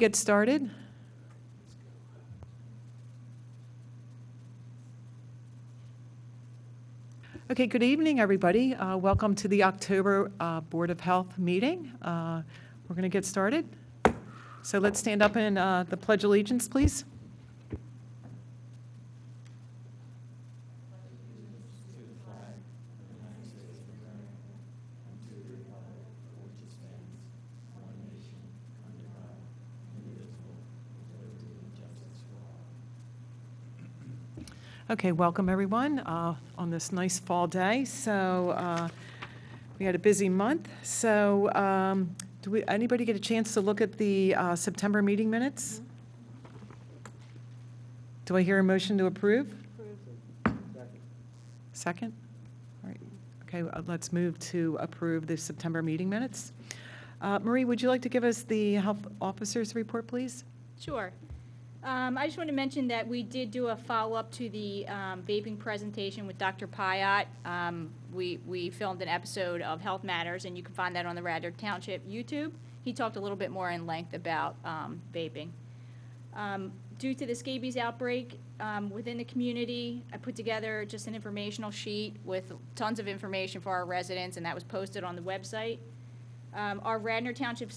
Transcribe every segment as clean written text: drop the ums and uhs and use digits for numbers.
get started? Okay, good evening, everybody. Welcome to the October Board of Health meeting. We're going to get started. So let's stand up and the Pledge of Allegiance, please. Okay, welcome everyone on this nice fall day. So we had a busy month. So anybody get a chance to look at the September meeting minutes? Do I hear a motion to approve? Second? All right. Okay, let's move to approve the September meeting minutes. Marie, would you like to give us the health officer's report, please? Sure. I just want to mention that we did do a follow-up to the vaping presentation with Dr. Pyatt. We filmed an episode of Health Matters, and you can find that on the Radnor Township YouTube. He talked a little bit more in length about vaping. Due to the scabies outbreak within the community, I put together just an informational sheet with tons of information for our residents, and that was posted on the website. Our Radnor Township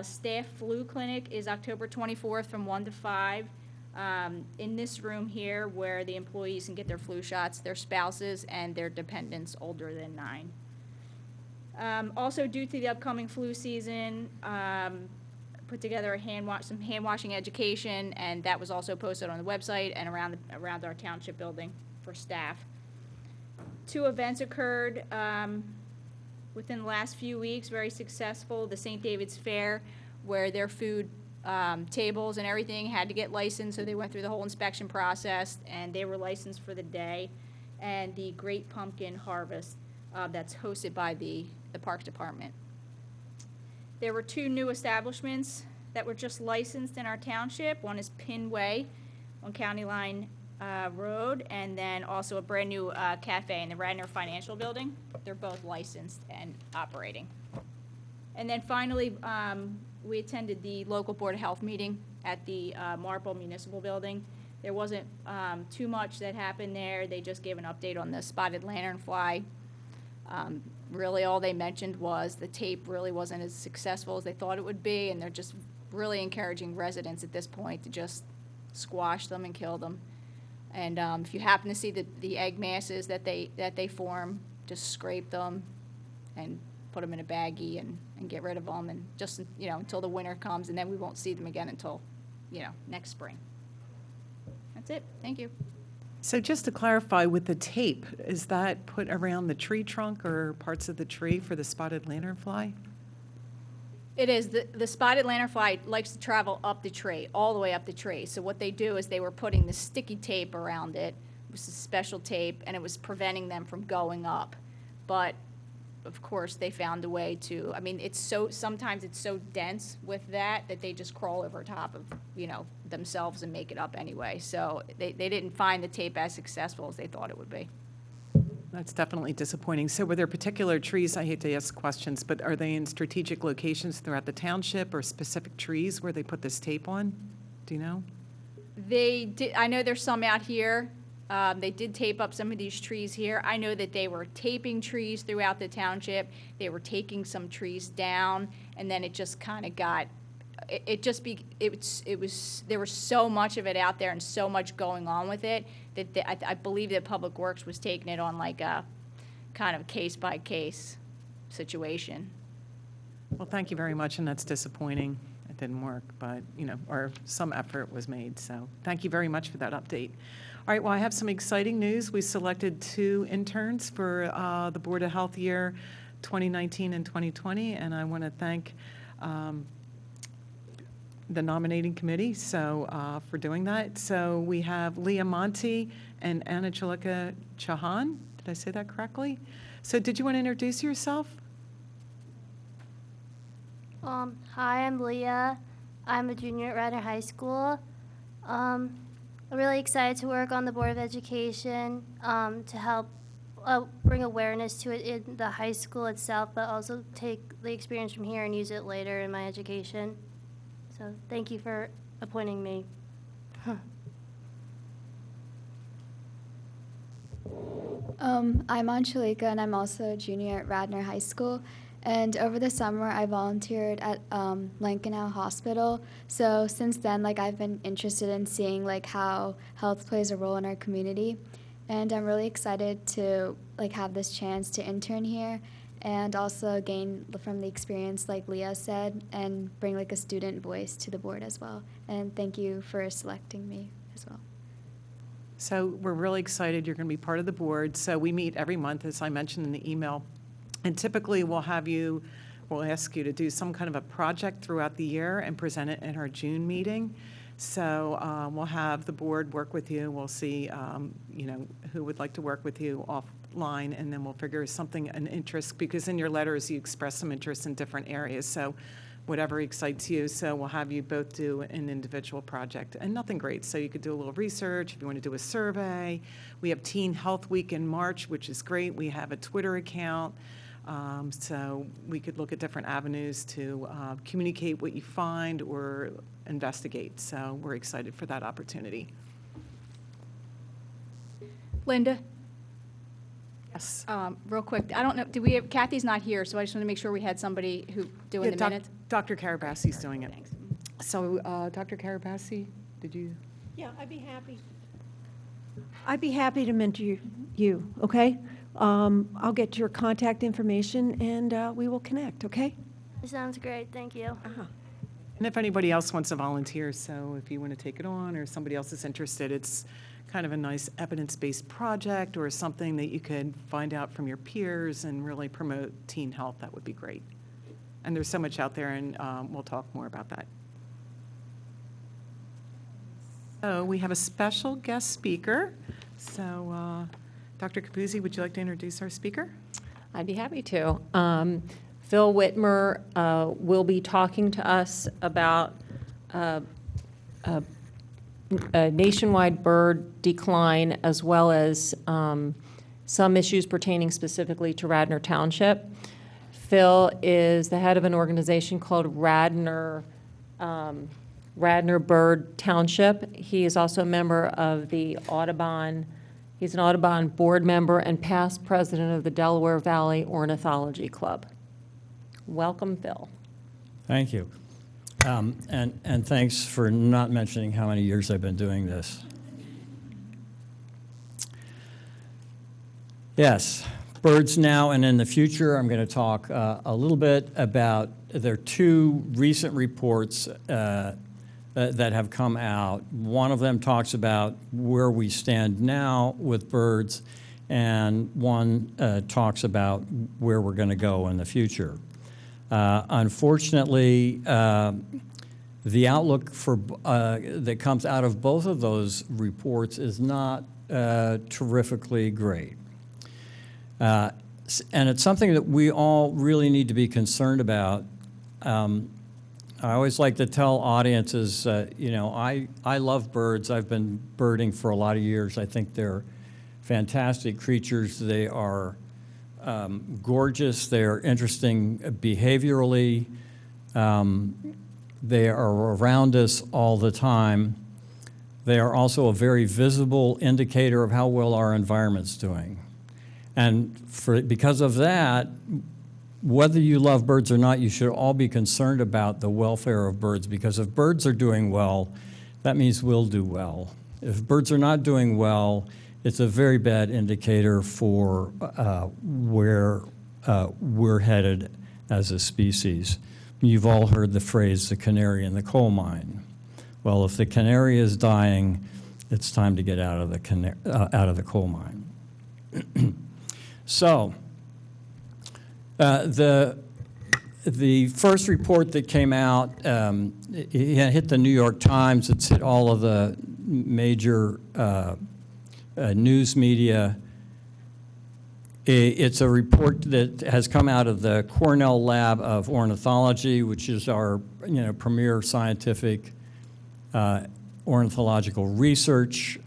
staff flu clinic is October 24th from 1 to 5 in this room here, where the employees can get their flu shots, their spouses, and their dependents older than 9. Also, due to the upcoming flu season, put together some hand washing education, and that was also posted on the website and around our township building for staff. 2 events occurred within the last few weeks, very successful. The St. David's Fair, where their food tables and everything had to get licensed, so they went through the whole inspection process, and they were licensed for the day. And the Great Pumpkin Harvest that's hosted by the Parks Department. There were 2 new establishments that were just licensed in our township. One is Pinway on County Line Road, and then also a brand new cafe in the Radnor Financial Building. They're both licensed and operating. And then finally, we attended the local Board of Health meeting at the Marple Municipal Building. There wasn't too much that happened there. They just gave an update on the spotted lanternfly. Really all they mentioned was the tape really wasn't as successful as they thought it would be, and they're just really encouraging residents at this point to just squash them and kill them. And if you happen to see the egg masses that they form, just scrape them and put them in a baggie and get rid of them, and just until the winter comes, and then we won't see them again until next spring. That's it. Thank you. So just to clarify, with the tape, is that put around the tree trunk or parts of the tree for the spotted lanternfly? It is. The spotted lanternfly likes to travel up the tree, all the way up the tree. So what they do is they were putting the sticky tape around it. It was a special tape, and it was preventing them from going up. But, of course, they found a way to, sometimes it's so dense with that they just crawl over top of, themselves and make it up anyway. So they didn't find the tape as successful as they thought it would be. That's definitely disappointing. So were there particular trees, I hate to ask questions, but are they in strategic locations throughout the township or specific trees where they put this tape on? Do you know? They did. I know there's some out here. They did tape up some of these trees here. I know that they were taping trees throughout the township. They were taking some trees down, and then it just kind of got, there was so much of it out there and so much going on with it that I believe that Public Works was taking it on like a kind of case-by-case situation. Well, thank you very much, and that's disappointing. It didn't work, but, or some effort was made. So thank you very much for that update. All right, well, I have some exciting news. We selected 2 interns for the Board of Health year 2019 and 2020, and I want to thank the nominating committee for doing that. So we have Leah Monti and Angelica Chauhan. Did I say that correctly? So did you want to introduce yourself? Hi, I'm Leah. I'm a junior at Radnor High School. I'm really excited to work on the Board of Education to help bring awareness to it in the high school itself, but also take the experience from here and use it later in my education. So So thank you for appointing me. I'm Angelika, and I'm also a junior at Radnor High School. And over the summer, I volunteered at Lankenau Hospital. So since then, I've been interested in seeing how health plays a role in our community. And I'm really excited to have this chance to intern here and also gain from the experience, like Leah said, and bring a student voice to the board as well. And thank you for selecting me as well. So we're really excited you're going to be part of the board. So we meet every month, as I mentioned in the email, and typically we'll ask you to do some kind of a project throughout the year and present it in our June meeting. So we'll have the board work with you. We'll see, who would like to work with you offline, and then we'll figure an interest, because in your letters you express some interest in different areas. So whatever excites you. So we'll have you both do an individual project, and nothing great. So you could do a little research if you want to do a survey. We have Teen Health Week in March, which is great. We have a Twitter account. So we could look at different avenues to communicate what you find or investigate. So we're excited for that opportunity. Linda, Yes. real quick, I don't know, Kathy's not here, so I just want to make sure we had somebody who doing the minutes. Dr. Karabassi's doing it. Thanks. So Dr. Karabassi, did you? Yeah, I'd be happy. I'd be happy to mentor you, okay? I'll get your contact information and we will connect, okay? Sounds great. Thank you. And if anybody else wants to volunteer, so if you want to take it on or somebody else is interested, it's kind of a nice evidence-based project or something that you could find out from your peers and really promote teen health. That would be great. And there's so much out there, and we'll talk more about that. So we have a special guest speaker. So Dr. Capuzzi, would you like to introduce our speaker? I'd be happy to. Phil Whitmer will be talking to us about a nationwide bird decline, as well as some issues pertaining specifically to Radnor Township. Phil is the head of an organization called Radnor Bird Township. He is also a member of the Audubon. He's an Audubon board member and past president of the Delaware Valley Ornithology Club. Welcome, Phil. Thank you. And thanks for not mentioning how many years I've been doing this. Yes, birds now and in the future. I'm going to talk a little bit about, there are two recent reports that have come out. One of them talks about where we stand now with birds, and one talks about where we're going to go in the future. Unfortunately, the outlook for that comes out of both of those reports is not terrifically great. And it's something that we all really need to be concerned about. I always like to tell audiences, I love birds. I've been birding for a lot of years. I think they're fantastic creatures. They are gorgeous. They're interesting behaviorally. They are around us all the time. They are also a very visible indicator of how well our environment's doing. And because of that, whether you love birds or not, you should all be concerned about the welfare of birds, because if birds are doing well, that means we'll do well. If birds are not doing well, it's a very bad indicator for where we're headed as a species. You've all heard the phrase, the canary in the coal mine. Well, if the canary is dying, it's time to get out of the coal mine. So, the first report that came out, it hit the New York Times. It's hit all of the major news media. It's a report that has come out of the Cornell Lab of Ornithology, which is our premier scientific ornithological research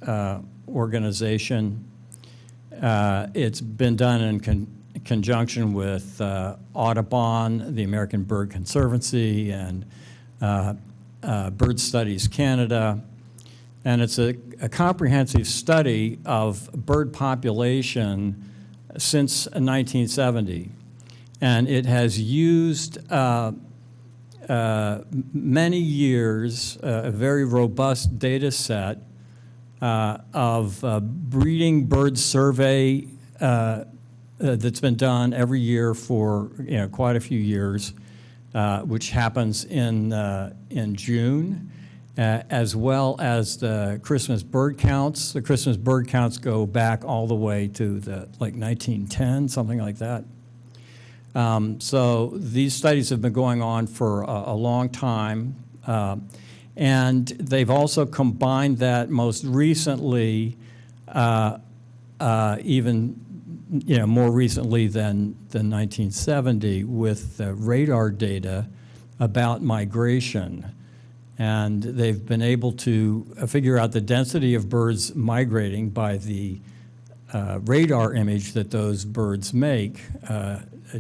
organization. It's been done in conjunction with Audubon, the American Bird Conservancy, and Bird Studies Canada, and it's a comprehensive study of bird population since 1970. And it has used many years, a very robust data set of breeding bird survey that's been done every year for quite a few years, which happens in June, as well as the Christmas bird counts. The Christmas bird counts go back all the way to like 1910, something like that. So these studies have been going on for a long time, and they've also combined that most recently, even more recently than 1970, with radar data about migration. And they've been able to figure out the density of birds migrating by the radar image that those birds make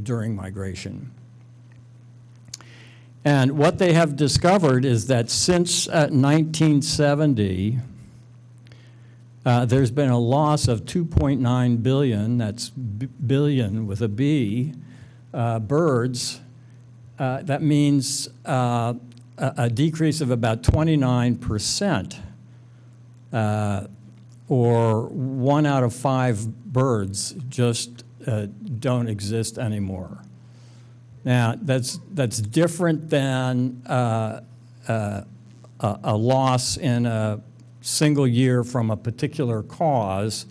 during migration. And what they have discovered is that since 1970, there's been a loss of 2.9 billion, that's billion with a B, birds. That means a decrease of about 29%, or 1 out of 5 birds just don't exist anymore. Now, that's different than a loss in a single year from a particular cause.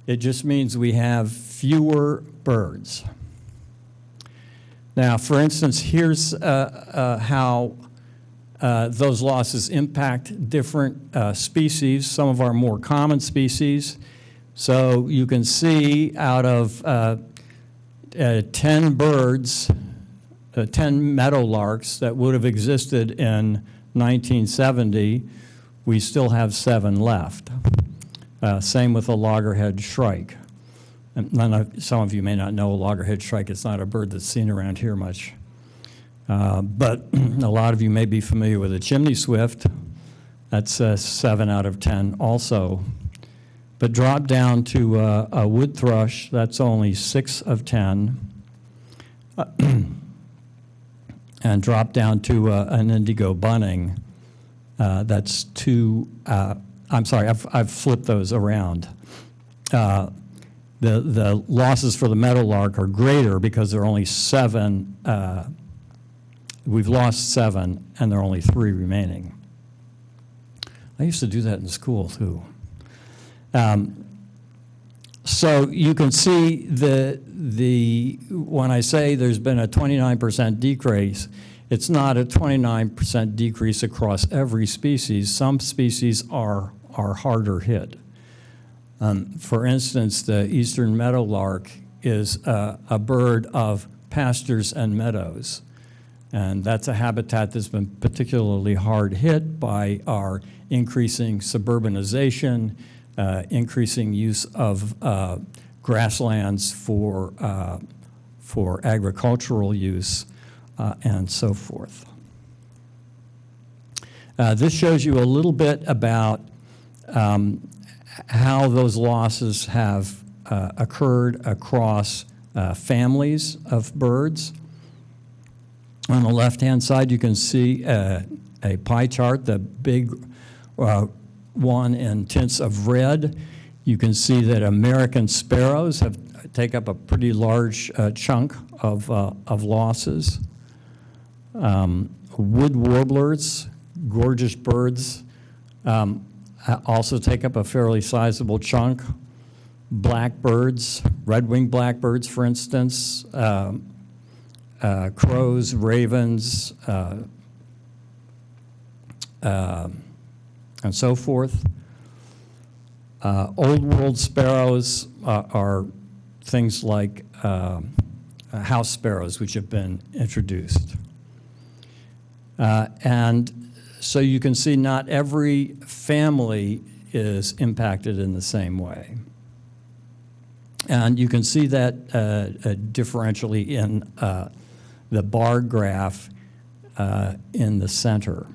It just means we have fewer birds. Now, for instance, here's how those losses impact different species, some of our more common species. So you can see out of 10 birds, 10 meadowlarks that would have existed in 1970, we still have 7 left. Same with a loggerhead shrike. And some of you may not know a loggerhead shrike. It's not a bird that's seen around here much. But a lot of you may be familiar with a chimney swift. That's 7 out of 10 also. But drop down to a wood thrush, that's only 6 of 10. And drop down to an indigo bunting, that's 2, I'm sorry, I've flipped those around. The losses for the meadowlark are greater because there are only 7, we've lost 7 and there are only 3 remaining. I used to do that in school too. So you can see when I say there's been a 29% decrease, it's not a 29% decrease across every species. Some species are harder hit. For instance, the eastern meadowlark is a bird of pastures and meadows. And that's a habitat that's been particularly hard hit by our increasing suburbanization, increasing use of grasslands for agricultural use, and so forth. This shows you a little bit about how those losses have occurred across families of birds. On the left-hand side, you can see a pie chart, the big one in tints of red. You can see that American sparrows take up a pretty large chunk of losses. Wood warblers, gorgeous birds, also take up a fairly sizable chunk. Blackbirds, red-winged blackbirds, for instance, crows, ravens, and so forth. Old world sparrows are things like house sparrows, which have been introduced. And so you can see not every family is impacted in the same way. And you can see that differentially in the bar graph in the center.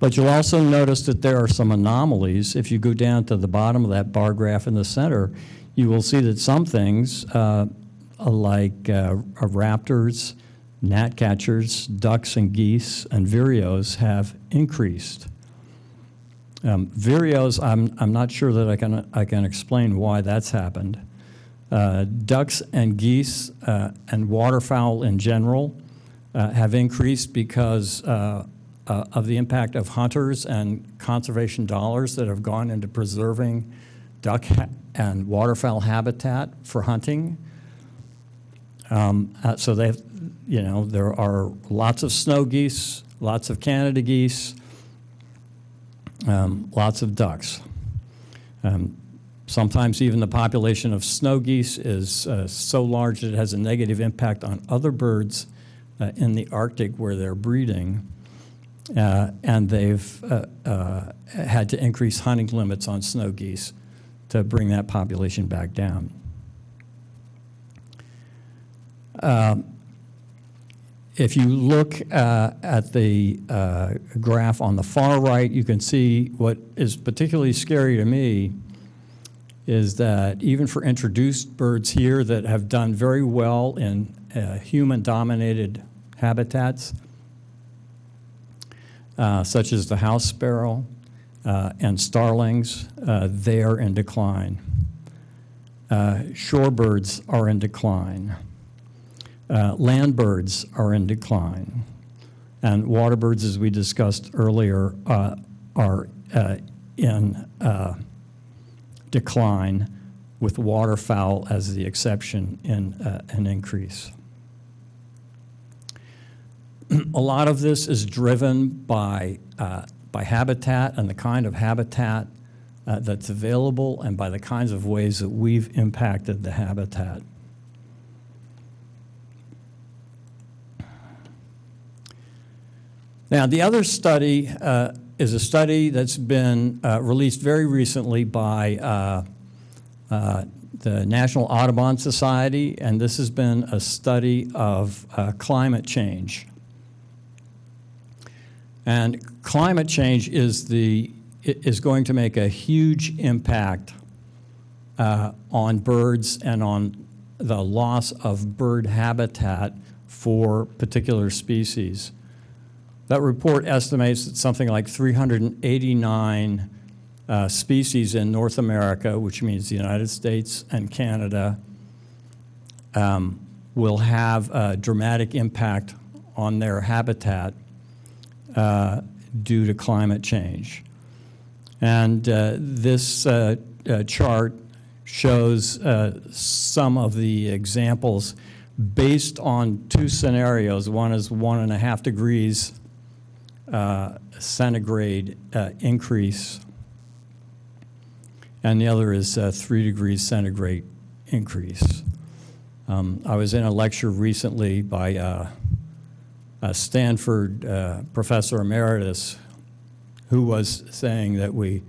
But you'll also notice that there are some anomalies. If you go down to the bottom of that bar graph in the center, you will see that some things, like raptors, gnatcatchers, ducks and geese, and vireos have increased. Vireos, I'm not sure that I can explain why that's happened. Ducks and geese and waterfowl in general have increased because of the impact of hunters and conservation dollars that have gone into preserving duck and waterfowl habitat for hunting. So they've, there are lots of snow geese, lots of Canada geese, lots of ducks. Sometimes even the population of snow geese is so large that it has a negative impact on other birds in the Arctic where they're breeding. And they've had to increase hunting limits on snow geese to bring that population back down. If you look at the graph on the far right, you can see what is particularly scary to me is that even for introduced birds here that have done very well in human-dominated habitats, such as the house sparrow and starlings, they are in decline. Shorebirds are in decline. Land birds are in decline. And water birds, as we discussed earlier, are in decline, with waterfowl as the exception in an increase. A lot of this is driven by habitat and the kind of habitat that's available and by the kinds of ways that we've impacted the habitat. Now, the other study is a study that's been released very recently by the National Audubon Society, and this has been a study of climate change. And climate change is going to make a huge impact on birds and on the loss of bird habitat for particular species. That report estimates that something like 389 species in North America, which means the United States and Canada, will have a dramatic impact on their habitat due to climate change. And this chart shows some of the examples based on two scenarios. One is 1.5 degrees centigrade increase, and the other is 3 degrees centigrade increase. I was in a lecture recently by a Stanford professor emeritus who was saying that we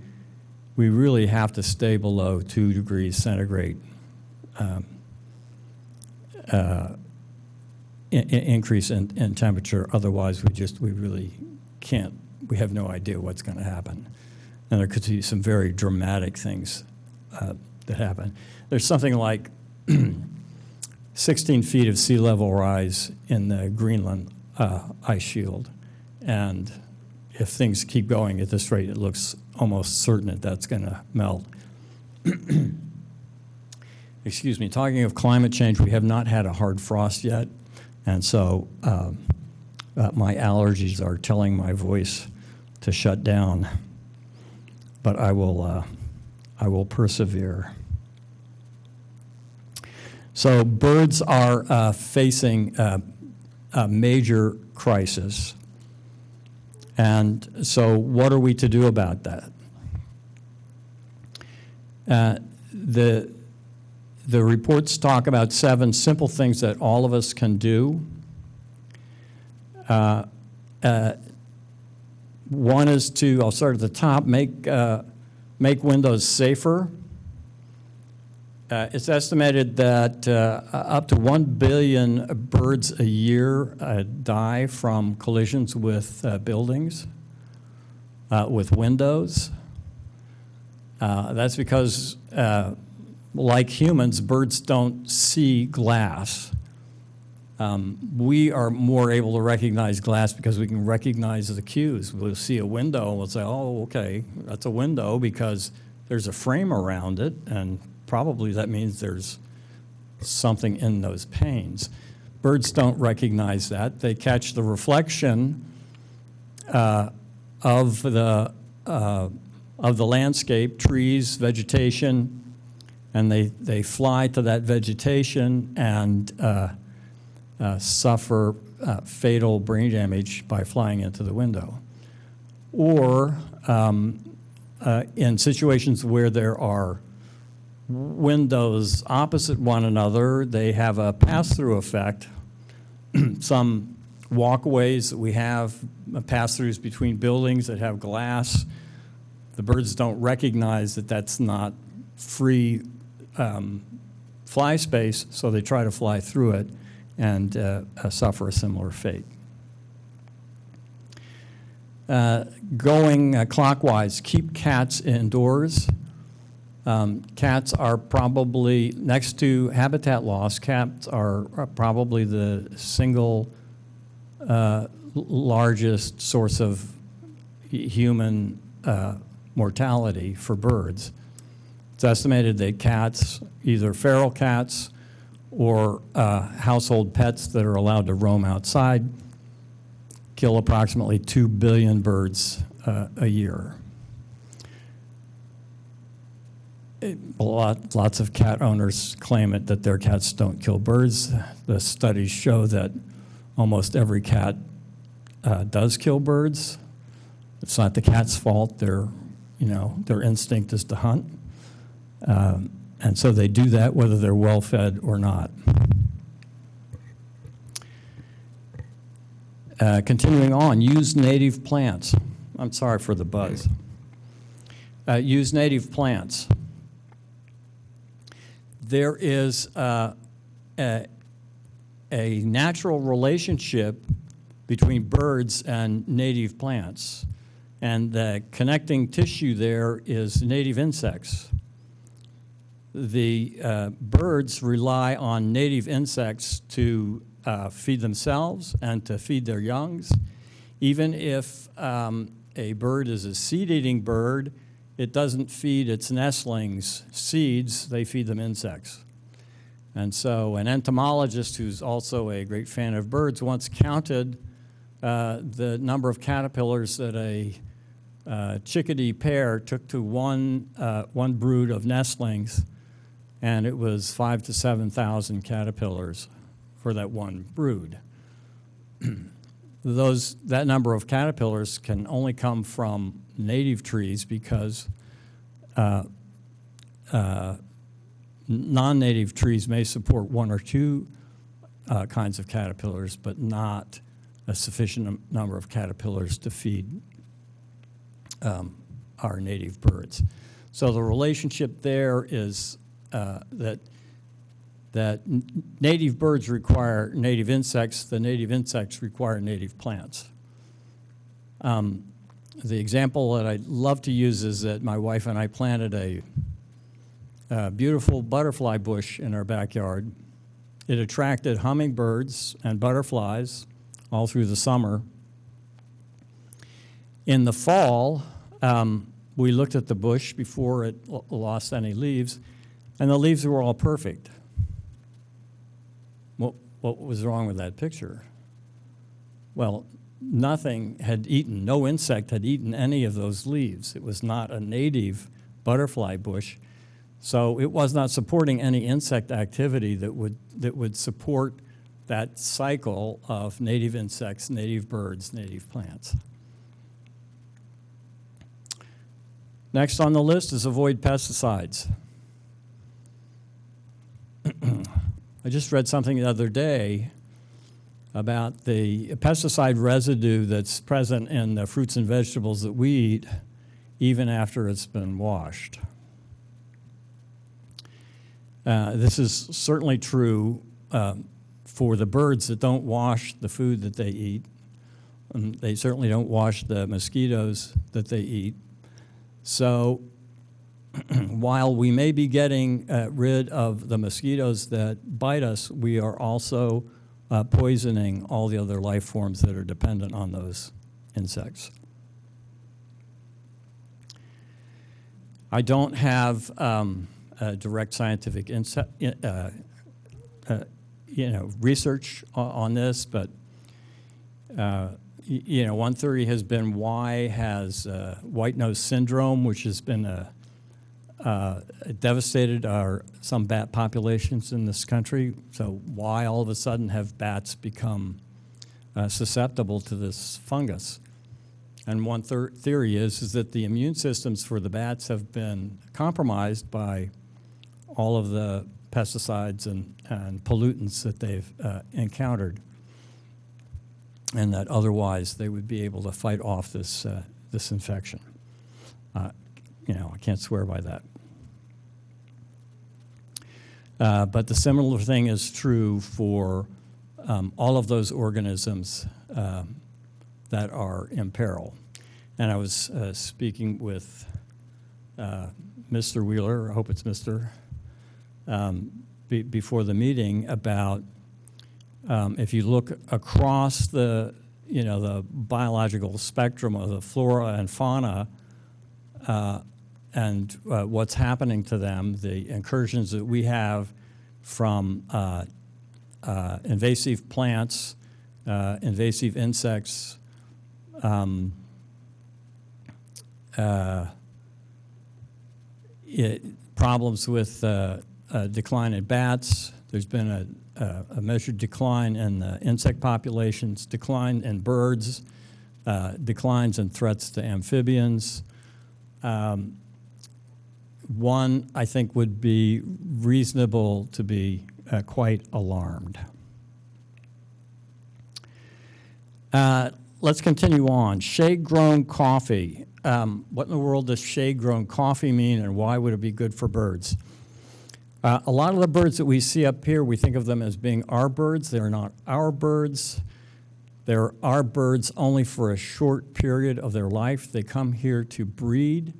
really have to stay below 2 degrees centigrade increase in temperature. Otherwise, we really can't, we have no idea what's going to happen. And there could be some very dramatic things that happen. There's something like 16 feet of sea level rise in the Greenland ice shield. And if things keep going at this rate, it looks almost certain that that's going to melt. Excuse me, talking of climate change, we have not had a hard frost yet. And so my allergies are telling my voice to shut down. But I will persevere. So birds are facing a major crisis. And so what are we to do about that? The reports talk about 7 simple things that all of us can do. One is to, I'll start at the top, make windows safer. It's estimated that up to 1 billion birds a year die from collisions with buildings. with windows. That's because, like humans, birds don't see glass. We are more able to recognize glass because we can recognize the cues. We'll see a window and we'll say, oh, okay, that's a window because there's a frame around it, and probably that means there's something in those panes. Birds don't recognize that. They catch the reflection of the landscape, trees, vegetation, and they fly to that vegetation and suffer fatal brain damage by flying into the window. Or in situations where there are windows opposite one another, they have a pass-through effect. Some walkways that we have, pass-throughs between buildings that have glass, the birds don't recognize that that's not free fly space, so they try to fly through it and suffer a similar fate. Going clockwise, keep cats indoors. Cats are probably, next to habitat loss, cats are probably the single largest source of human mortality for birds. It's estimated that cats, either feral cats or household pets that are allowed to roam outside, kill approximately 2 billion birds a year. Lots of cat owners claim that their cats don't kill birds. The studies show that almost every cat does kill birds. It's not the cat's fault. Their instinct is to hunt. And so they do that whether they're well-fed or not. Continuing on, use native plants. I'm sorry for the buzz. Use native plants. There is a natural relationship between birds and native plants, and the connecting tissue there is native insects. The birds rely on native insects to feed themselves and to feed their youngs. Even if a bird is a seed-eating bird, it doesn't feed its nestlings seeds, they feed them insects. And so an entomologist who's also a great fan of birds once counted the number of caterpillars that a chickadee pair took to one brood of nestlings, and it was 5,000 to 7,000 caterpillars for that one brood. That number of caterpillars can only come from native trees because non-native trees may support one or two kinds of caterpillars, but not a sufficient number of caterpillars to feed our native birds. So the relationship there is that native birds require native insects, the native insects require native plants. The example that I love to use is that my wife and I planted a beautiful butterfly bush in our backyard. It attracted hummingbirds and butterflies all through the summer. In the fall, we looked at the bush before it lost any leaves, and the leaves were all perfect. What was wrong with that picture? Well, nothing had eaten, no insect had eaten any of those leaves. It was not a native butterfly bush, so it was not supporting any insect activity that would support that cycle of native insects, native birds, native plants. Next on the list is avoid pesticides. I just read something the other day about the pesticide residue that's present in the fruits and vegetables that we eat, even after it's been washed. This is certainly true for the birds that don't wash the food that they eat. They certainly don't wash the mosquitoes that they eat. So while we may be getting rid of the mosquitoes that bite us, we are also poisoning all the other life forms that are dependent on those insects. I don't have a direct scientific research on this, but one theory has been why has white nose syndrome, which has been devastated some bat populations in this country. So why all of a sudden have bats become susceptible to this fungus? And one theory is that the immune systems for the bats have been compromised by all of the pesticides and pollutants that they've encountered, and that otherwise they would be able to fight off this infection. I can't swear by that. But the similar thing is true for all of those organisms that are in peril. And I was speaking with Mr. Wheeler, I hope it's Mr., before the meeting about if you look across the biological spectrum of the flora and fauna and what's happening to them, the incursions that we have from invasive plants, invasive insects, problems with decline in bats. There's been a measured decline in the insect populations, decline in birds, declines in threats to amphibians. One, I think, would be reasonable to be quite alarmed. Let's continue on. Shade-grown coffee. What in the world does shade-grown coffee mean, and why would it be good for birds? A lot of the birds that we see up here, we think of them as being our birds. They're not our birds. They're our birds only for a short period of their life. They come here to breed,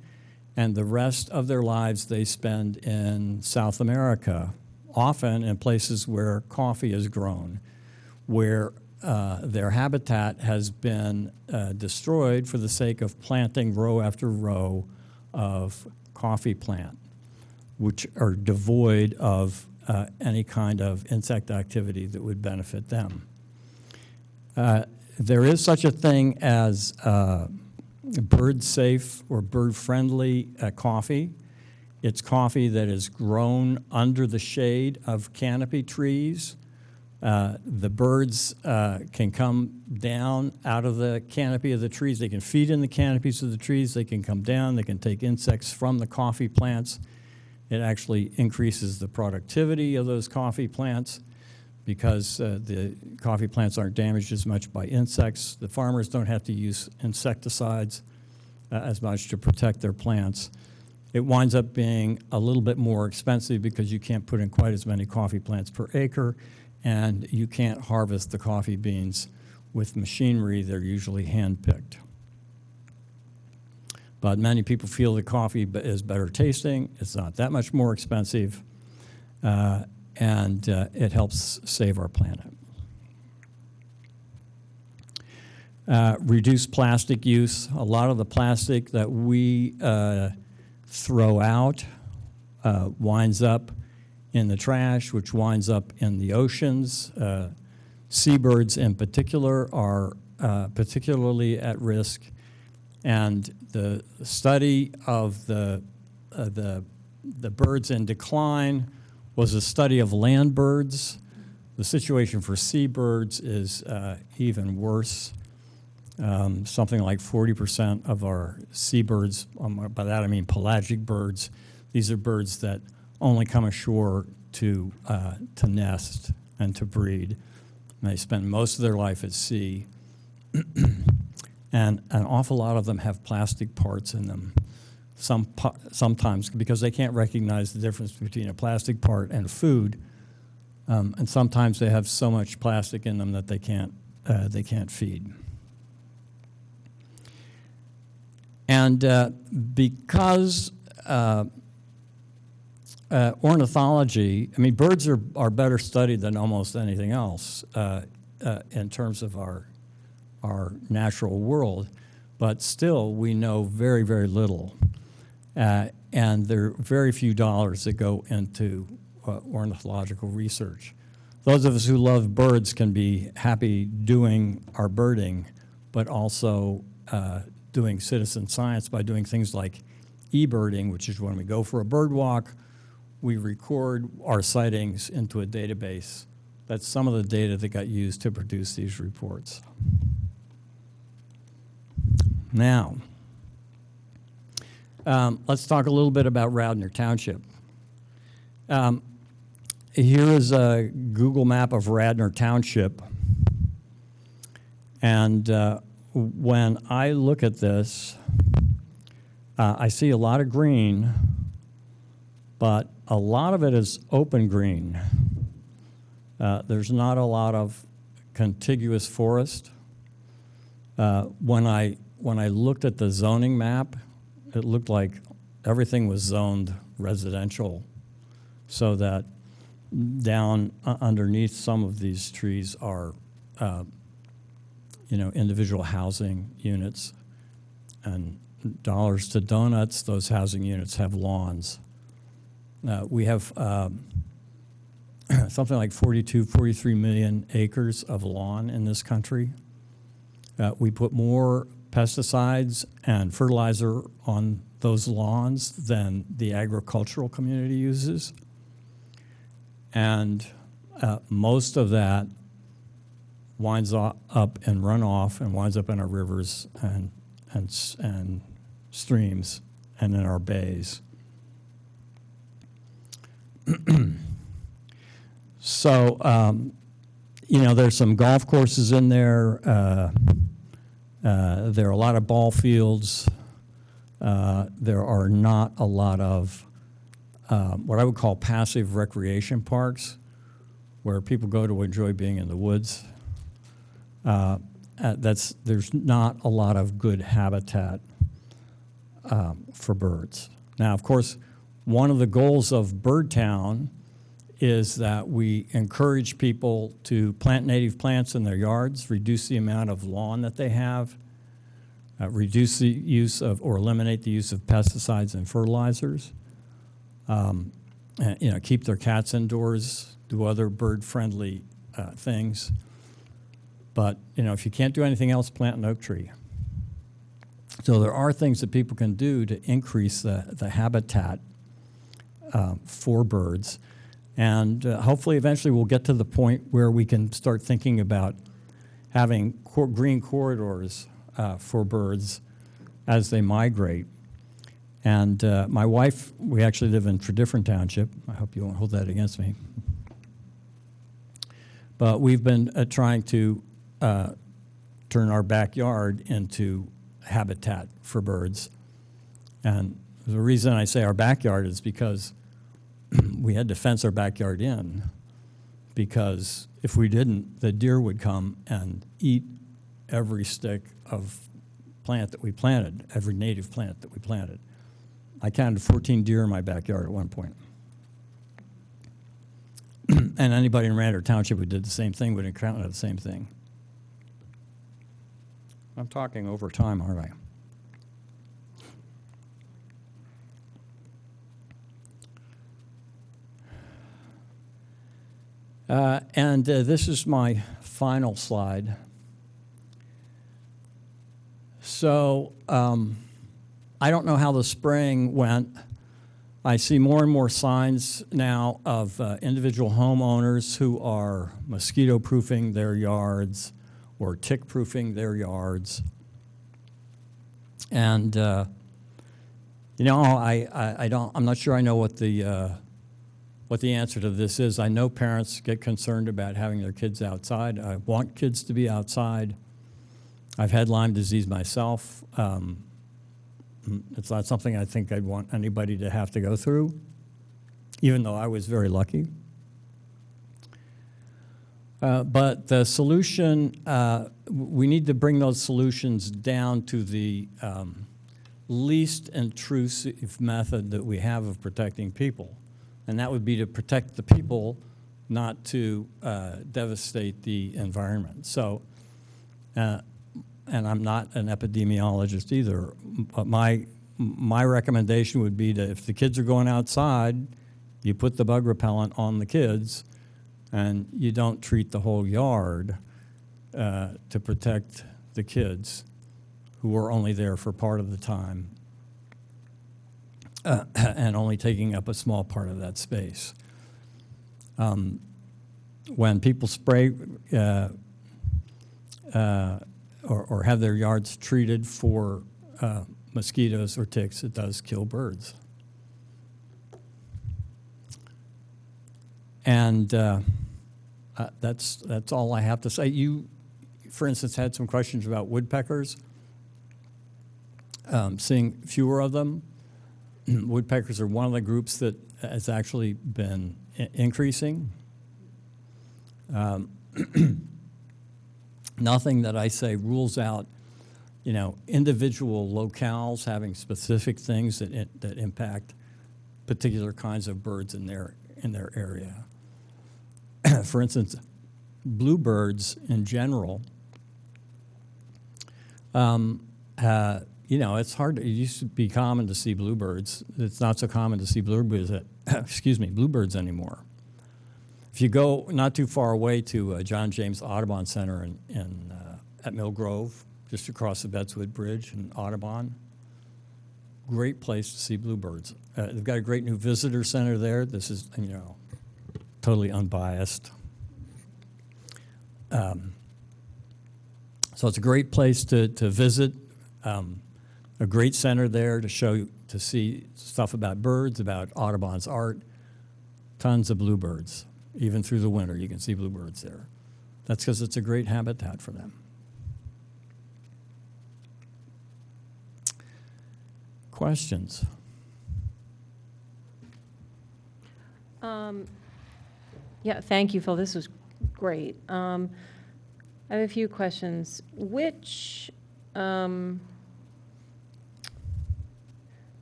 and the rest of their lives they spend in South America, often in places where coffee is grown, where their habitat has been destroyed for the sake of planting row after row of coffee plant, which are devoid of any kind of insect activity that would benefit them. There is such a thing as bird-safe or bird-friendly coffee. It's coffee that is grown under the shade of canopy trees. The birds can come down out of the canopy of the trees. They can feed in the canopies of the trees. They can come down. They can take insects from the coffee plants. It actually increases the productivity of those coffee plants because the coffee plants aren't damaged as much by insects. The farmers don't have to use insecticides as much to protect their plants. It winds up being a little bit more expensive because you can't put in quite as many coffee plants per acre, and you can't harvest the coffee beans with machinery. They're usually hand-picked. But many people feel the coffee is better tasting. It's not that much more expensive, and it helps save our planet. Reduce plastic use. A lot of the plastic that we throw out winds up in the trash, which winds up in the oceans. Seabirds in particular are particularly at risk. And the study of the birds in decline was a study of land birds. The situation for seabirds is even worse. Something like 40% of our seabirds, by that I mean pelagic birds, these are birds that only come ashore to nest and to breed. And they spend most of their life at sea. And an awful lot of them have plastic parts in them. Sometimes because they can't recognize the difference between a plastic part and food. And sometimes they have so much plastic in them that they can't feed. And because ornithology, I mean, birds are better studied than almost anything else in terms of our natural world, but still we know very, very little. And there are very few dollars that go into ornithological research. Those of us who love birds can be happy doing our birding, but also doing citizen science by doing things like e-birding, which is when we go for a bird walk, we record our sightings into a database. That's some of the data that got used to produce these reports. Now, let's talk a little bit about Radnor Township. Here is a Google map of Radnor Township. And when I look at this, I see a lot of green, but a lot of it is open green. There's not a lot of contiguous forest. When I looked at the zoning map, it looked like everything was zoned residential, so that down underneath some of these trees are, individual housing units. And dollars to donuts, those housing units have lawns. We have something like 43 million acres of lawn in this country. We put more pesticides and fertilizer on those lawns than the agricultural community uses. And most of that winds up in runoff and winds up in our rivers and streams and in our bays. So, there's some golf courses in there. There are a lot of ball fields. There are not a lot of what I would call passive recreation parks, where people go to enjoy being in the woods. There's not a lot of good habitat for birds. Now, of course, one of the goals of Birdtown is that we encourage people to plant native plants in their yards, reduce the amount of lawn that they have, reduce the use of or eliminate the use of pesticides and fertilizers, and, keep their cats indoors, do other bird-friendly things. But, if you can't do anything else, plant an oak tree. So there are things that people can do to increase the habitat for birds. And hopefully eventually we'll get to the point where we can start thinking about having green corridors for birds as they migrate. And my wife, we actually live in a different township. I hope you won't hold that against me. But we've been trying to turn our backyard into habitat for birds. And the reason I say our backyard is because we had to fence our backyard in, because if we didn't, the deer would come and eat every stick of plant that we planted, every native plant that we planted. I counted 14 deer in my backyard at one point. And anybody in Radnor Township who did the same thing would encounter the same thing. I'm talking over time, aren't I? And this is my final slide. So I don't know how the spraying went. I see more and more signs now of individual homeowners who are mosquito-proofing their yards or tick-proofing their yards. And, I'm not sure I know what the answer to this is. I know parents get concerned about having their kids outside. I want kids to be outside. I've had Lyme disease myself. It's not something I think I'd want anybody to have to go through, even though I was very lucky. But the solution, we need to bring those solutions down to the least intrusive method that we have of protecting people. And that would be to protect the people, not to devastate the environment. So, and I'm not an epidemiologist either, but my recommendation would be that if the kids are going outside, you put the bug repellent on the kids, and you don't treat the whole yard to protect the kids who are only there for part of the time and only taking up a small part of that space. When people spray or have their yards treated for mosquitoes or ticks, it does kill birds. And that's all I have to say. You, for instance, had some questions about woodpeckers. Seeing fewer of them. Woodpeckers are one of the groups that has actually been increasing. Nothing that I say rules out, individual locales having specific things that impact particular kinds of birds in their area. For instance, bluebirds in general. It's hard. It used to be common to see bluebirds. It's not so common to see bluebirds anymore. If you go not too far away to John James Audubon Center at Mill Grove, just across the Bedswood Bridge in Audubon, great place to see bluebirds. They've got a great new visitor center there. This is, totally unbiased. So it's a great place to visit. A great center there to see stuff about birds, about Audubon's art. Tons of bluebirds. Even through the winter, you can see bluebirds there. That's because it's a great habitat for them. Questions? Yeah, thank you, Phil. This was great. I have a few questions. Which the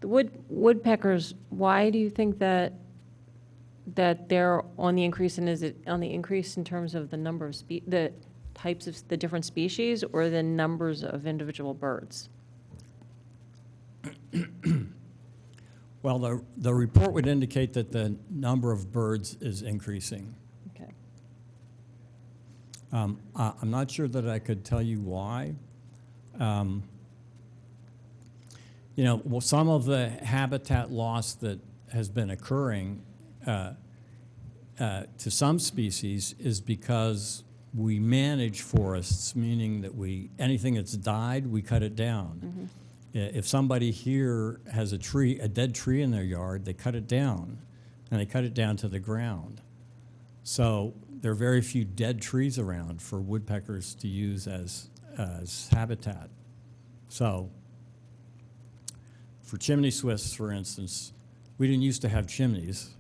woodpeckers? Why do you think that they're on the increase? And is it on the increase in terms of the number of the types of the different species, or the numbers of individual birds? Well, the report would indicate that the number of birds is increasing. Okay. I'm not sure that I could tell you why. Some of the habitat loss that has been occurring to some species is because we manage forests, meaning that anything that's died, we cut it down. Mm-hmm. If somebody here has a dead tree in their yard, they cut it down, and they cut it down to the ground. So there are very few dead trees around for woodpeckers to use as habitat. So for chimney swifts, for instance, we didn't used to have chimneys.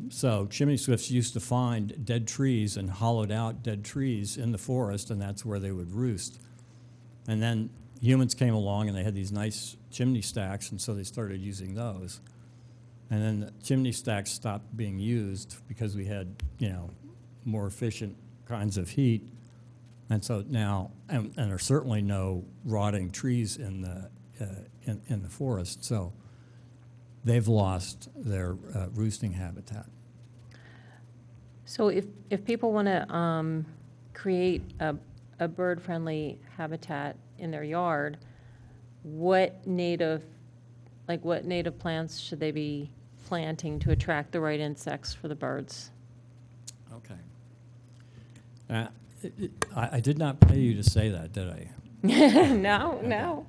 So chimney swifts used to find dead trees and hollowed out dead trees in the forest, and that's where they would roost. And then humans came along and they had these nice chimney stacks, and so they started using those. And then the chimney stacks stopped being used because we had, more efficient kinds of heat. And so now, and there's certainly no rotting trees in the forest, so they've lost their roosting habitat. So if people want to create a bird-friendly habitat in their yard, what native plants should they be planting to attract the right insects for the birds? Okay. I did not pay you to say that, did I? No.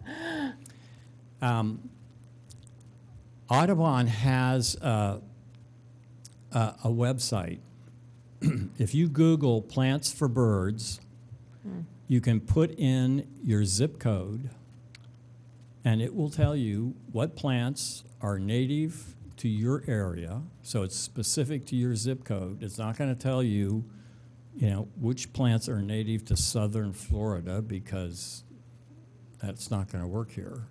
Audubon has a website. If you Google plants for birds, you can put in your zip code, and it will tell you what plants are native to your area. So it's specific to your zip code. It's not going to tell you, which plants are native to southern Florida, because that's not going to work here.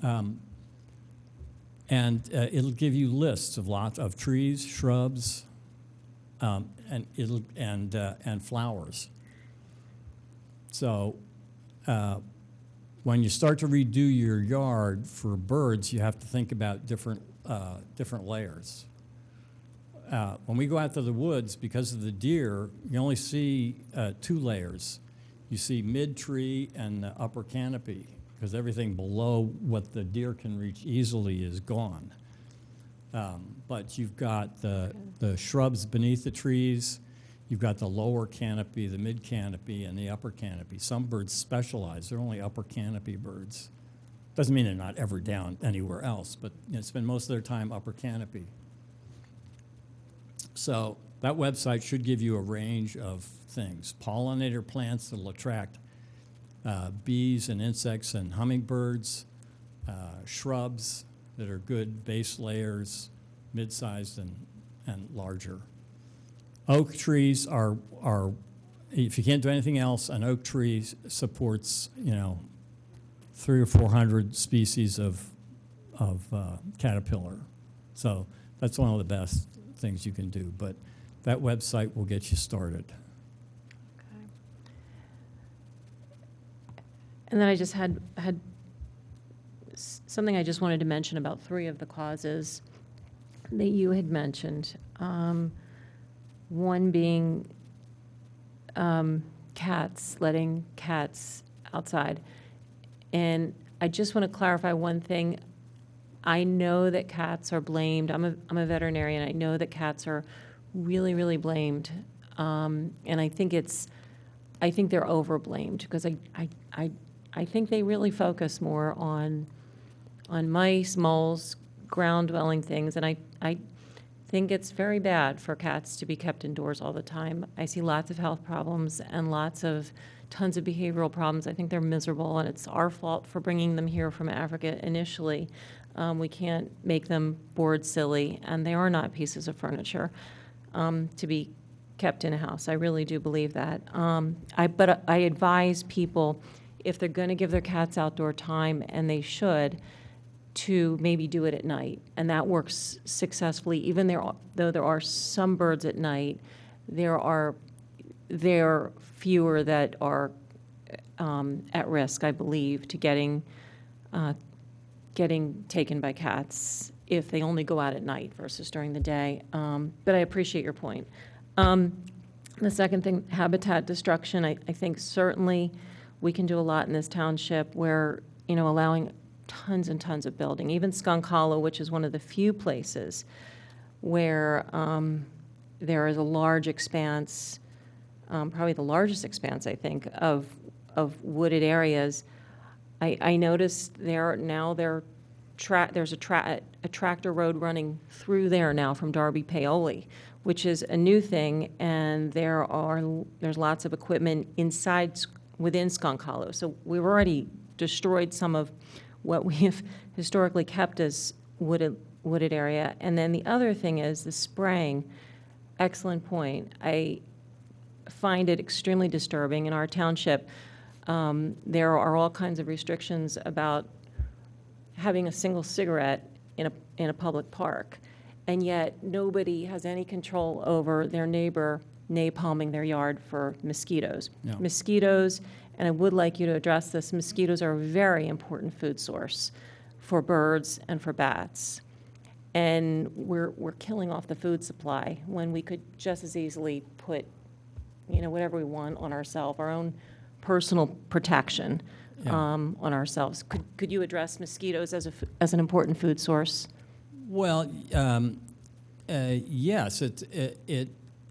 And it'll give you lists of lots of trees, shrubs, and flowers. So when you start to redo your yard for birds, you have to think about different layers. When we go out to the woods, because of the deer, you only see 2 layers. You see mid-tree and the upper canopy, because everything below what the deer can reach easily is gone. But you've got the shrubs beneath the trees, you've got the lower canopy, the mid-canopy, and the upper canopy. Some birds specialize. They're only upper canopy birds. Doesn't mean they're not ever down anywhere else, but spend most of their time upper canopy. So that website should give you a range of things. Pollinator plants that will attract bees and insects and hummingbirds, shrubs that are good base layers, mid-sized and larger. Oak trees are, if you can't do anything else, an oak tree supports, 300 or 400 species of caterpillar. So that's one of the best things you can do. But that website will get you started. And then I just had something I just wanted to mention about 3 of the causes that you had mentioned. One being cats, letting cats outside. And I just want to clarify one thing. I know that cats are blamed. I'm a veterinarian. I know that cats are really, really blamed. And I think they're overblamed because I think they really focus more on mice, moles, ground-dwelling things, and I think it's very bad for cats to be kept indoors all the time. I see lots of health problems and tons of behavioral problems. I think they're miserable, and it's our fault for bringing them here from Africa initially. We can't make them bored silly, and they are not pieces of furniture to be kept in a house. I really do believe that. But I advise people, if they're going to give their cats outdoor time, and they should, to maybe do it at night. And that works successfully. Even though there are some birds at night, there are fewer that are at risk, I believe, to getting taken by cats if they only go out at night versus during the day. But I appreciate your point. The second thing, habitat destruction. I think certainly we can do a lot in this township where, allowing tons and tons of building, even Skunk Hollow, which is one of the few places where there is a large expanse, probably the largest expanse, I think, of wooded areas. I noticed there's a tractor road running through there now from Darby Paoli, which is a new thing, and there's lots of equipment within Skunk Hollow. So we've already destroyed some of what we have historically kept as wooded area. And then the other thing is the spraying. Excellent point. I find it extremely disturbing. In our township, there are all kinds of restrictions about having a single cigarette in a public park, and yet nobody has any control over their neighbor napalming their yard for mosquitoes. No. Mosquitoes, and I would like you to address this, mosquitoes are a very important food source for birds and for bats. And we're killing off the food supply when we could just as easily put, whatever we want on ourselves, our own personal protection on ourselves. Could you address mosquitoes as an important food source? Well, yes,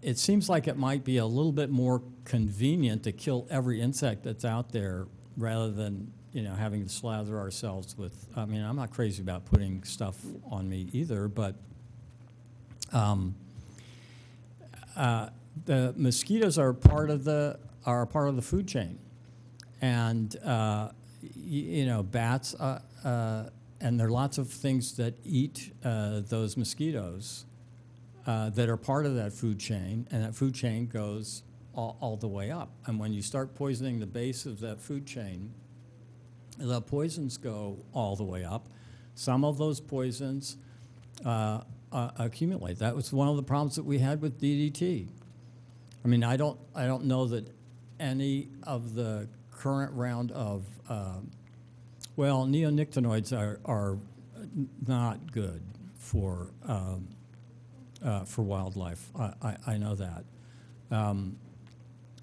it seems like it might be a little bit more convenient to kill every insect that's out there rather than, having to slather ourselves with, I'm not crazy about putting stuff on me either, but the mosquitoes are part of the food chain. And, bats, and there are lots of things that eat those mosquitoes that are part of that food chain, and that food chain goes all the way up. And when you start poisoning the base of that food chain, the poisons go all the way up. Some of those poisons accumulate. That was one of the problems that we had with DDT. I mean, I don't know that any of the current round of neonicotinoids are not good for wildlife. I know that.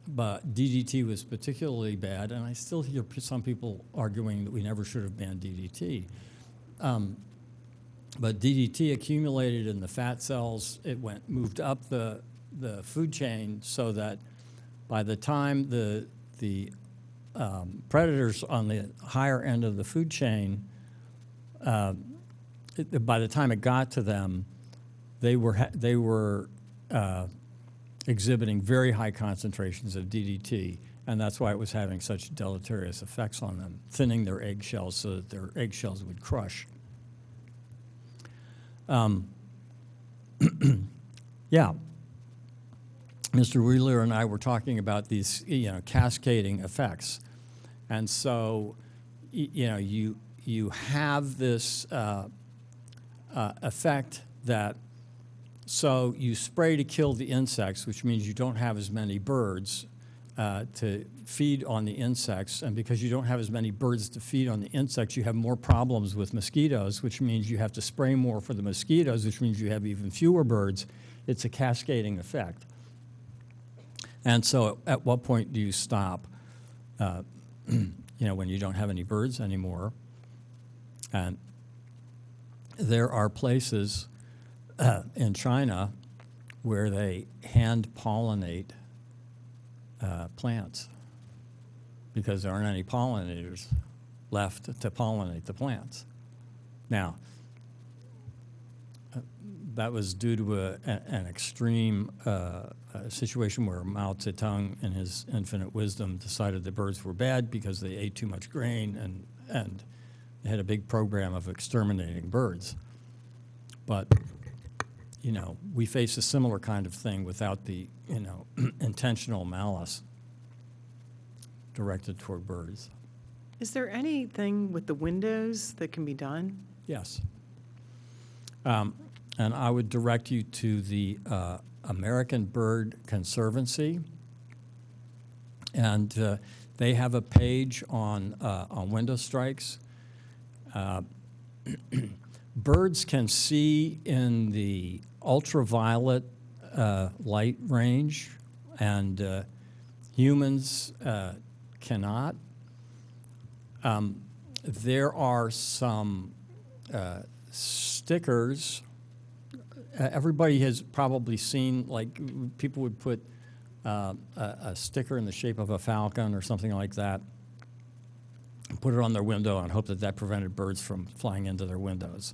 But DDT was particularly bad, and I still hear some people arguing that we never should have banned DDT. But DDT accumulated in the fat cells. It moved up the food chain, so that by the time the predators on the higher end of the food chain, by the time it got to them, they were exhibiting very high concentrations of DDT, and that's why it was having such deleterious effects on them, thinning their eggshells so that their eggshells would crush. Yeah. Mr. Wheeler and I were talking about these, cascading effects. And so, you have this effect that, so you spray to kill the insects, which means you don't have as many birds to feed on the insects. And because you don't have as many birds to feed on the insects, you have more problems with mosquitoes, which means you have to spray more for the mosquitoes, which means you have even fewer birds. It's a cascading effect. And so at what point do you stop, when you don't have any birds anymore? And there are places in China where they hand pollinate plants because there aren't any pollinators left to pollinate the plants. Now, that was due to an extreme situation where Mao Zedong, in his infinite wisdom, decided the birds were bad because they ate too much grain, and they had a big program of exterminating birds. But, we face a similar kind of thing without the, intentional malice directed toward birds. Is there anything with the windows that can be done? Yes. And I would direct you to the American Bird Conservancy. And they have a page on window strikes. Birds can see in the ultraviolet light range, and humans cannot. There are some stickers. Everybody has probably seen, like, people would put a sticker in the shape of a falcon or something like that, put it on their window and hope that that prevented birds from flying into their windows.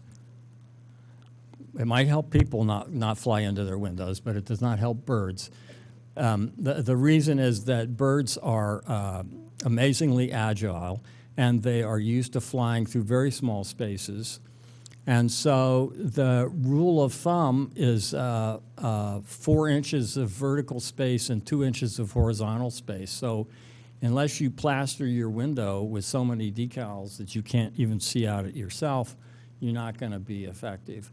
It might help people not fly into their windows, but it does not help birds. The reason is that birds are amazingly agile, and they are used to flying through very small spaces. And so the rule of thumb is 4 inches of vertical space and 2 inches of horizontal space. So unless you plaster your window with so many decals that you can't even see out it yourself, you're not going to be effective.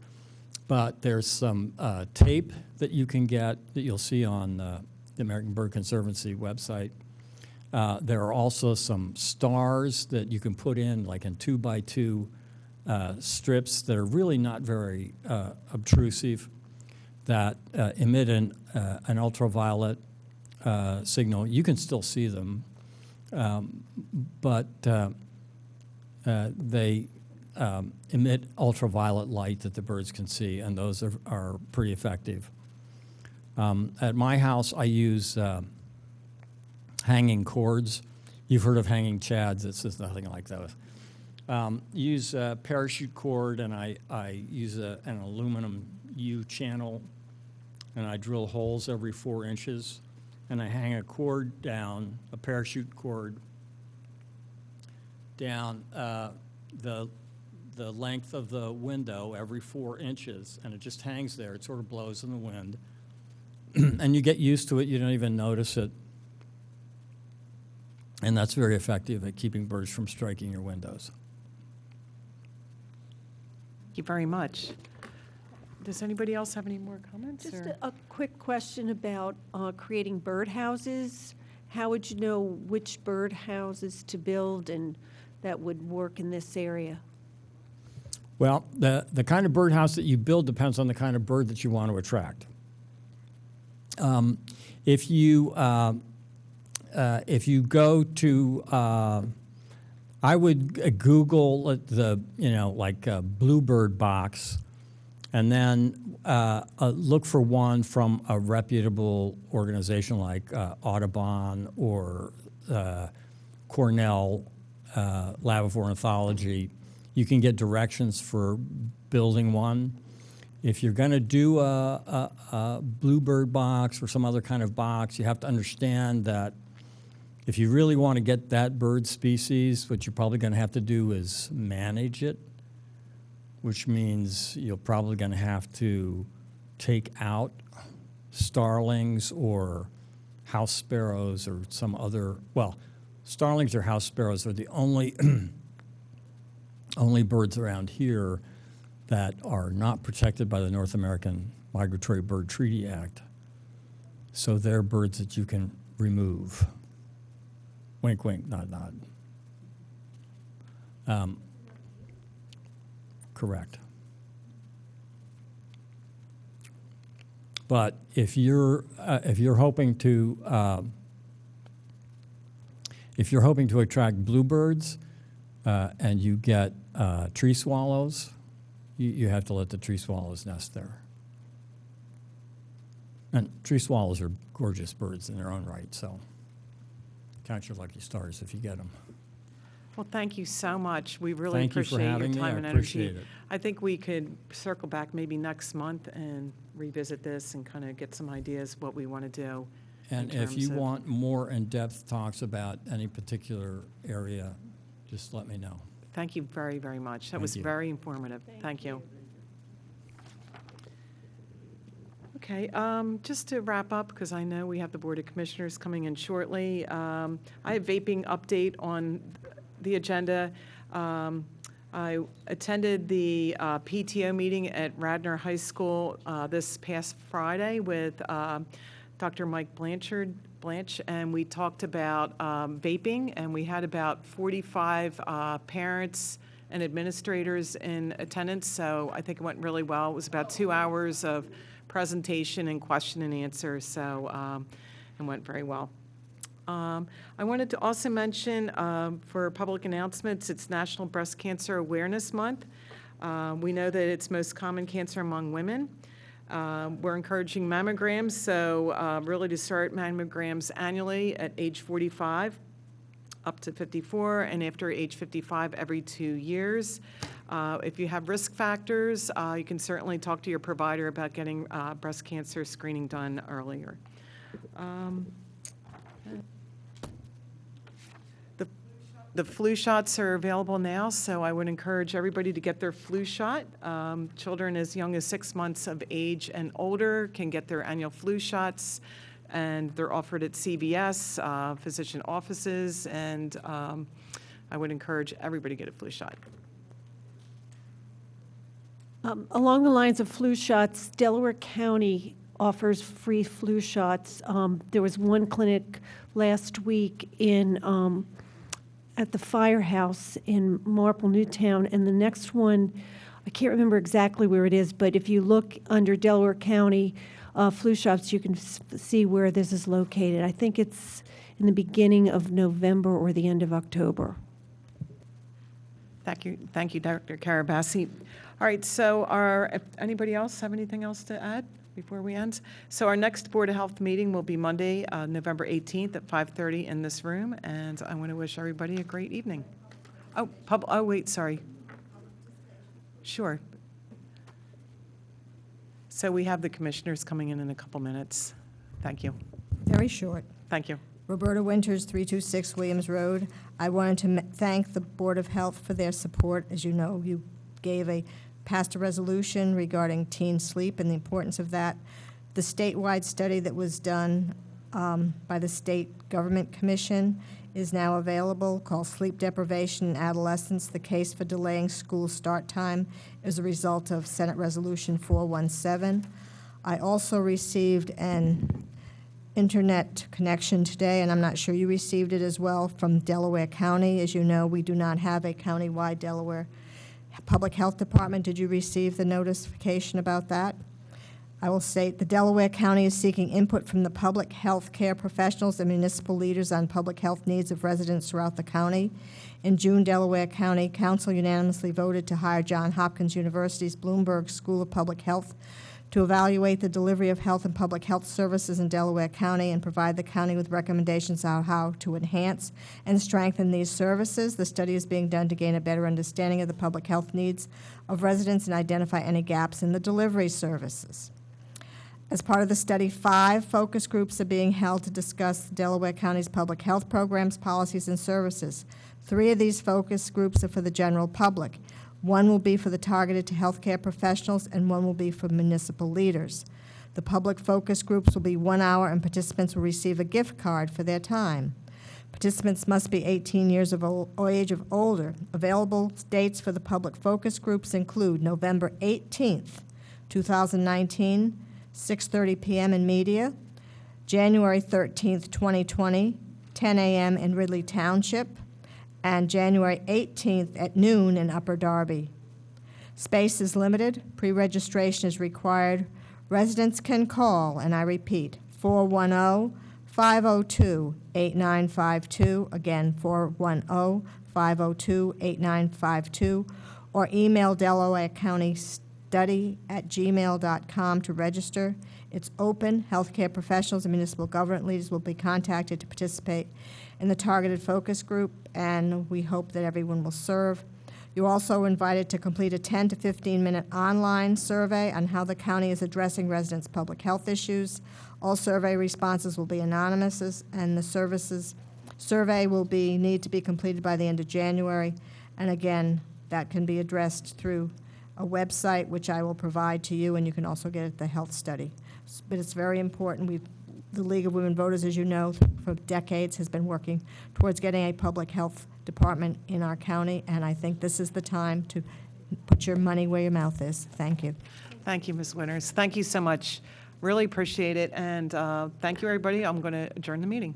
But there's some tape that you can get that you'll see on the American Bird Conservancy website. There are also some stars that you can put in, like in 2x2 strips that are really not very obtrusive, that emit an ultraviolet signal. You can still see them, but they emit ultraviolet light that the birds can see, and those are pretty effective. At my house, I use hanging cords. You've heard of hanging chads. It's just nothing like those. Use a parachute cord, and I use an aluminum U channel, and I drill holes every 4 inches, and I hang a cord down, a parachute cord, down the length of the window every 4 inches, and it just hangs there. It sort of blows in the wind, and you get used to it. You don't even notice it. And that's very effective at keeping birds from striking your windows. Thank you very much. Does anybody else have any more comments? Just or- a quick question about creating birdhouses. How would you know which birdhouses to build and that would work in this area? Well, the kind of birdhouse that you build depends on the kind of bird that you want to attract. If you go to, I would Google like a bluebird box, and then look for one from a reputable organization like Audubon or Cornell Lab of Ornithology. You can get directions for building one. If you're going to do a bluebird box or some other kind of box, you have to understand that if you really want to get that bird species, what you're probably going to have to do is manage it, which means you're probably going to have to take out starlings or house sparrows or some other, well, starlings or house sparrows are the only only birds around here that are not protected by the North American Migratory Bird Treaty Act. So they're birds that you can remove. Wink, wink, nod, nod. Correct. But if you're hoping to attract bluebirds and you get tree swallows, you have to let the tree swallows nest there. And tree swallows are gorgeous birds in their own right, so count your lucky stars if you get them. Well, thank you so much. We really Thank you for appreciate your having me. time I and energy. appreciate it. I think we could circle back maybe next month and revisit this and kind of get some ideas what we want to do. And in if you terms of- want more in-depth talks about any particular area, just let me know. Thank you very, very much. That Thank was you. very informative. Thank you. Okay, just to wrap up, because I know we have the Board of Commissioners coming in shortly, I have vaping update on the agenda. I attended the PTO meeting at Radnor High School this past Friday with Dr. Mike Blanch, and we talked about vaping, and we had about 45 parents and administrators in attendance, so I think it went really well. It was about 2 hours of presentation and question and answer, so it went very well. I wanted to also mention for public announcements, it's National Breast Cancer Awareness Month. We know that it's most common cancer among women. We're encouraging mammograms, so really to start mammograms annually at age 45 up to 54, and after age 55 every 2 years. If you have risk factors, you can certainly talk to your provider about getting breast cancer screening done earlier. The flu shots are available now, so I would encourage everybody to get their flu shot. Children as young as 6 months of age and older can get their annual flu shots, and they're offered at CVS, physician offices, and I would encourage everybody to get a flu shot. Along the lines of flu shots, Delaware County offers free flu shots. There was one clinic last week in at the firehouse in Marple Newtown, and the next one, I can't remember exactly where it is, but if you look under Delaware County flu shots, you can see where this is located. I think it's in the beginning of November or the end of October. Thank you, Dr. Carabassi. All right, so if anybody else have anything else to add before we end? So our next Board of Health meeting will be Monday, November 18th at 5:30 in this room, and I want to wish everybody a great evening. Oh, wait, sorry. Sure. So we have the commissioners coming in a couple minutes. Thank you. Very short. Thank you. Roberta Winters, 326 Williams Road. I wanted to thank the Board of Health for their support. As you know, you passed a resolution regarding teen sleep and the importance of that. The statewide study that was done by the State Government Commission is now available, called Sleep Deprivation in Adolescents, the case for delaying school start time is a result of Senate Resolution 417. I also received an internet connection today, and I'm not sure you received it as well, from Delaware County. As you know, we do not have a countywide Delaware Public Health Department. Did you receive the notification about that? I will state the Delaware County is seeking input from the public health care professionals and municipal leaders on public health needs of residents throughout the county. In June, Delaware County Council unanimously voted to hire Johns Hopkins University's Bloomberg School of Public Health to evaluate the delivery of health and public health services in Delaware County and provide the county with recommendations on how to enhance and strengthen these services. The study is being done to gain a better understanding of the public health needs of residents and identify any gaps in the delivery services. As part of the study, 5 focus groups are being held to discuss Delaware County's public health programs, policies, and services. 3 of these focus groups are for the general public. 1 will be for the targeted to healthcare professionals, and 1 will be for municipal leaders. The public focus groups will be 1 hour, and participants will receive a gift card for their time. Participants must be 18 years of age or older. Available dates for the public focus groups include November 18th, 2019, 6:30 p.m. in media, January 13th, 2020, 10 a.m. in Ridley Township, and January 18th at noon in Upper Darby. Space is limited. Pre-registration is required. Residents can call, and I repeat, 410-502-8952, again, 410-502-8952, or email Delaware County study@gmail.com to register. It's open. Healthcare professionals and municipal government leaders will be contacted to participate in the targeted focus group, and we hope that everyone will serve. You're also invited to complete a 10 to 15-minute online survey on how the county is addressing residents' public health issues. All survey responses will be anonymous, and the survey will need to be completed by the end of January. And again, that can be addressed through a website, which I will provide to you, and you can also get it at the health study. But it's very important. The League of Women Voters, as you know, for decades has been working towards getting a public health department in our county, and I think this is the time to put your money where your mouth is. Thank you. Thank you, Ms. Winters. Thank you so much. Really appreciate it, and thank you, everybody. I'm going to adjourn the meeting.